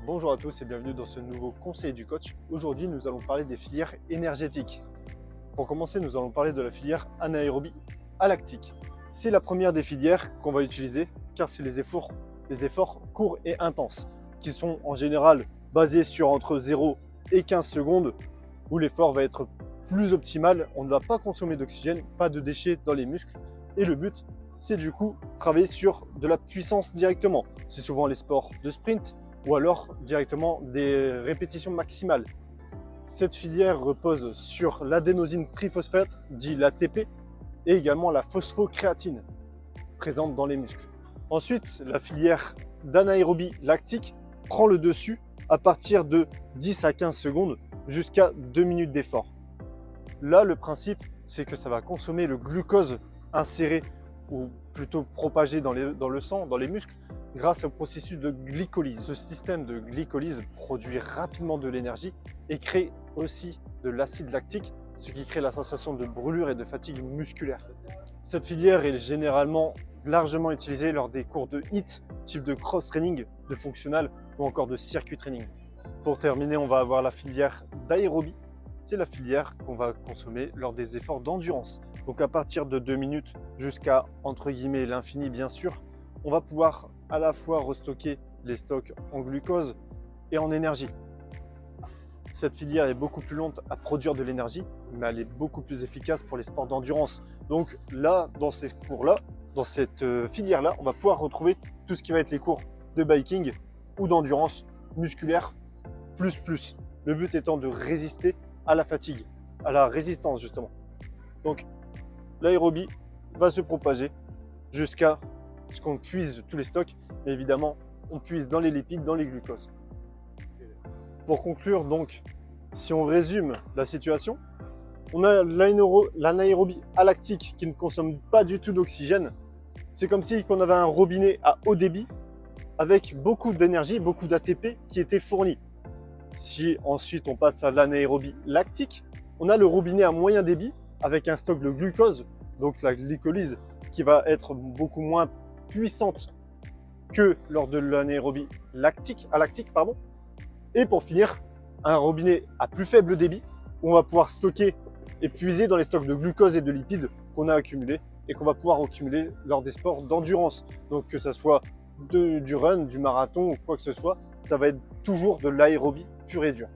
Bonjour à tous et bienvenue dans ce nouveau conseil du coach. Aujourd'hui, nous allons parler des filières énergétiques. Pour commencer, nous allons parler de la filière anaérobie lactique. C'est la première des filières qu'on va utiliser car c'est les efforts courts et intenses qui sont en général basés sur entre 0 et 15 secondes où l'effort va être plus optimal. On ne va pas consommer d'oxygène, pas de déchets dans les muscles et le but, c'est du coup travailler sur de la puissance directement. C'est souvent les sports de sprint ou alors directement des répétitions maximales. Cette filière repose sur l'adénosine triphosphate, dit l'ATP, et également la phosphocréatine, présente dans les muscles. Ensuite, la filière d'anaérobie lactique prend le dessus à partir de 10 à 15 secondes jusqu'à 2 minutes d'effort. Là, le principe, c'est que ça va consommer le glucose inséré ou plutôt propagé dans le sang, dans les muscles, grâce au processus de glycolyse. Ce système de glycolyse produit rapidement de l'énergie et crée aussi de l'acide lactique, ce qui crée la sensation de brûlure et de fatigue musculaire. Cette filière est généralement largement utilisée lors des cours de HIIT, type de cross-training, de fonctionnal ou encore de circuit training. Pour terminer, on va avoir la filière d'aérobie. C'est la filière qu'on va consommer lors des efforts d'endurance. Donc à partir de 2 minutes jusqu'à entre guillemets l'infini bien sûr, on va pouvoir à la fois restocker les stocks en glucose et en énergie. Cette filière est beaucoup plus lente à produire de l'énergie, mais elle est beaucoup plus efficace pour les sports d'endurance. Donc là, dans ces cours-là, dans cette filière-là, on va pouvoir retrouver tout ce qui va être les cours de biking ou d'endurance musculaire plus. Le but étant de résister à la fatigue, à la résistance justement. Donc l'aérobie va se propager jusqu'à ce qu'on puise tous les stocks, et évidemment on puise dans les lipides, dans les glucoses. Pour conclure donc, si on résume la situation, on a l'anaérobie lactique qui ne consomme pas du tout d'oxygène. C'est comme si on avait un robinet à haut débit avec beaucoup d'énergie, beaucoup d'ATP qui était fourni. Si ensuite on passe à l'anaérobie lactique, on a le robinet à moyen débit avec un stock de glucose, donc la glycolyse qui va être beaucoup moins puissante que lors de l'anaérobie lactique. Et pour finir, un robinet à plus faible débit où on va pouvoir stocker et puiser dans les stocks de glucose et de lipides qu'on a accumulés et qu'on va pouvoir accumuler lors des sports d'endurance. Donc que ce soit du run, du marathon ou quoi que ce soit, ça va être toujours de l'aérobie pure et dure.